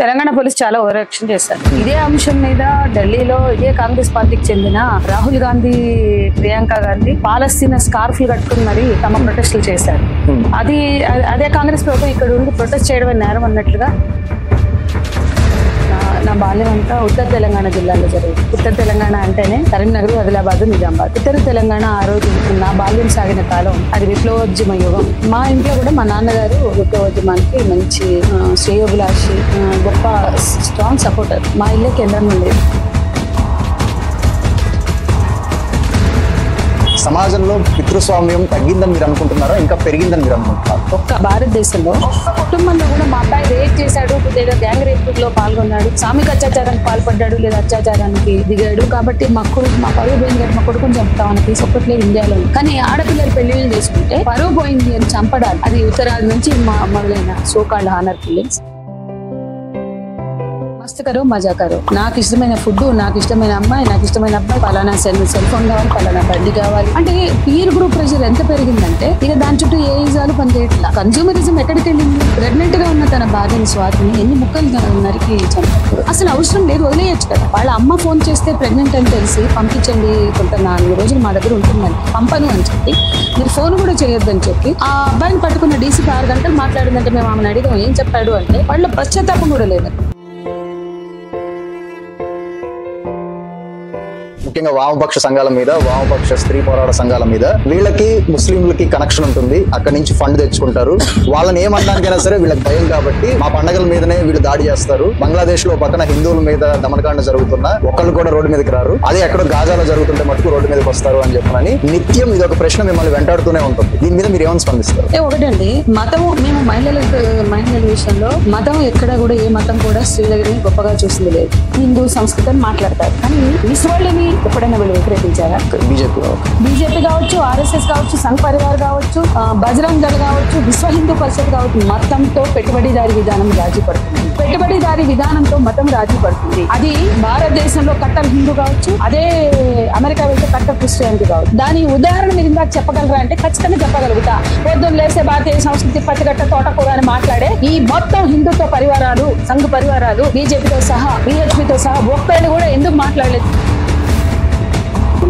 Telangana police చాలా over action చేశారు. ఇదే అంశం మీద ఢిల్లీలో ఇదే కాంగ్రెస్ పార్టీకి చెందిన రాహుల్ గాంధీ, ప్రియాంక గాంధీ పాలస్తీనా స్కార్ఫ్లు కట్టుకుని మరి తమ ప్రొటెస్టులు చేశారు. అదే కాంగ్రెస్ ప్రభుత్వం ఇక్కడ ఉండి ప్రొటెస్ట్ చేయడమే నేరం అన్నట్లుగా. నా బాల్యం అంతా ఉత్తర తెలంగాణ జిల్లాలో జరిగింది. ఉత్తర తెలంగాణ అంటేనే కరీంనగర్, ఆదిలాబాద్, నిజామాబాద్. ఉత్తర తెలంగాణ ఆ రోజు నా బాల్యం సాగిన కాలం అది విప్లవోద్యమ యుగం. మా ఇంట్లో కూడా మా నాన్నగారు విప్లవోద్యమానికి మంచి శ్రేయోభిలాషి, గొప్ప స్ట్రాంగ్ సపోర్టర్. మా ఇల్లే కేంద్రం ఉండేది. సమాజంలో పితృస్వామ్యం తగ్గిందని మీరు అనుకుంటున్నారా, ఇంకా పెరిగిందని మీరు అనుకుంటున్నారు? ఒక్క భారతదేశంలో కుటుంబంలో కూడా మా అబ్బాయి రేప్ చేశాడు, లేదా గ్యాంగ్ రేప్ లో పాల్గొన్నాడు, సామిక అత్యాచారానికి పాల్పడ్డాడు, లేదా అత్యాచారానికి దిగాడు కాబట్టి మా పరువు పోయింది, మా కొడుకుని చంపుతామని తీసుకోవట్లేదు ఇండియాలో. కానీ ఆడపిల్లలు పెళ్లిళ్ళు చేసుకుంటే పరువు పోయింది అని చంపడాలి. అది ఉత్తరాది నుంచి మొదలైన సోకాల్డ్ హానర్ కిల్లింగ్స్. మస్తు కరో మజా కరో. నాకు ఇష్టమైన ఫుడ్, నాకు ఇష్టమైన అమ్మాయి, నాకు ఇష్టమైన అబ్బాయి, పలానా సెల్ ఫోన్ కావాలి, పలానా బండి కావాలి అంటే పీర్ గ్రూప్ ప్రెషర్ ఎంత పెరిగిందంటే ఇక దాని చుట్టూ ఏ ఈజాలు పనిచేయట్లా. కన్స్యూమరిజం ఎక్కడికి వెళ్ళింది? ప్రెగ్నెంట్ గా ఉన్న తన భార్యని, స్వాతిని ఎన్ని ముక్కలు నరికి చంపారు. అసలు అవసరం లేదు, వదిలేయచ్చు కదా. వాళ్ళ అమ్మ ఫోన్ చేస్తే ప్రెగ్నెంట్ అని తెలిసి పంపించండి, కొంత 4 రోజులు మా దగ్గర ఉంటుందని, పంపను అని చెప్పి మీరు ఫోన్ కూడా చేయొద్దని చెప్పి ఆ అబ్బాయిని పట్టుకున్న డీసీకి 6 గంటలు మాట్లాడిందంటే మేము ఆమెను అడిగాం ఏం చెప్పాడు అంటే వాళ్ళ పశ్చాత్తాపం కూడా లేదు. ముఖ్యంగా వామపక్ష సంఘాల మీద, వామపక్ష స్త్రీ పోరాట సంఘాల మీద వీళ్ళకి ముస్లింలకి కనెక్షన్ ఉంటుంది. అక్కడి నుంచి ఫండ్ తెచ్చుకుంటారు. వాళ్ళని ఏమనడానికైనా సరే వీళ్ళకి భయం కాబట్టి మా పండగల మీదనే వీళ్ళు దాడి చేస్తారు. బంగ్లాదేశ్ లో పక్కన హిందువుల మీద దమనకాండ జరుగుతున్నా ఒకళ్ళు కూడా రోడ్డు మీదకి రారు. అదే ఎక్కడో గాజాలో జరుగుతుంటే మటుకు రోడ్డు మీదకి వస్తారు అని చెప్పని నిత్యం ఇది ఒక ప్రశ్న మిమ్మల్ని వెంటాడుతూనే ఉంటుంది. దీని మీద మీరు ఏమైనా స్పందిస్తారు? ఒకటండి, మతం, మేము మహిళల విషయంలో మతం ఎక్కడ కూడా ఏ మతం కూడా స్త్రీలని గొప్పగా చూసింది లేదు. హిందూ సంస్కృతి అని మాట్లాడతారు కానీ మిస్ వాళ్ళని ఎప్పుడైనా వీళ్ళు వ్యతిరేకించారా? బీజేపీ కావచ్చు, ఆర్ఎస్ఎస్ కావచ్చు, సంఘ్ పరివార్ కావచ్చు, బజరంగ్ దళ్ కావచ్చు, విశ్వ హిందూ పరిషత్ కావచ్చు, మతంతో పెట్టుబడిదారి విధానం రాజీ పడుతుంది. పెట్టుబడిదారి విధానంతో మతం రాజీ పడుతుంది. అది భారతదేశంలో కట్టర్ హిందూ కావచ్చు, అదే అమెరికా వెళ్తే కట్టర్ క్రిస్టియానిటీ కావచ్చు. దాని ఉదాహరణ మీరు ఇందాక చెప్పగలరా అంటే ఖచ్చితంగా చెప్పగలుగుతా. పొద్దున్న లేసే భారతీయ సంస్కృతి పచ్చిగట్ట తోటకూర అని మాట్లాడే ఈ మొత్తం హిందుత్వ పరివారాలు, సంఘ పరివారాలు, బీజేపీతో సహా, బీహెచ్పీతో సహా ఒక్కళ్ళు కూడా ఎందుకు మాట్లాడలేదు?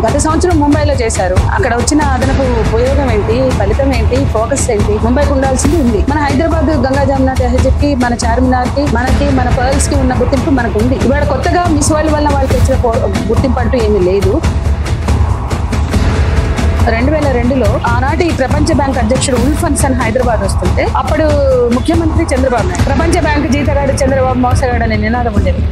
గత సంవత్సరం ముంబైలో చేశారు. అక్కడ వచ్చిన అదనపు ఉపయోగం ఏంటి, ఫలితం ఏంటి, ఫోకస్ ఏంటి? ముంబైకి ఉండాల్సింది ఉంది. మన హైదరాబాద్ గంగా జమున తహజీబ్ కి, మన చార్మినార్ కి, మనకి, మన పర్ల్స్ కి ఉన్న గుర్తింపు మనకు ఉంది. ఇవాళ కొత్తగా మిస్ వాళ్ళ వల్ల వాళ్ళకి వచ్చిన గుర్తింపు అంటూ ఏమీ లేదు. 2002లో ఆనాటి ప్రపంచ బ్యాంక్ అధ్యక్షుడు ఉల్ఫన్సన్ హైదరాబాద్ వస్తుంటే అప్పుడు ముఖ్యమంత్రి చంద్రబాబు నాయుడు ప్రపంచ బ్యాంక్ జీతగాడు చంద్రబాబు మోసగాడు అనే నినాదం ఉండేది.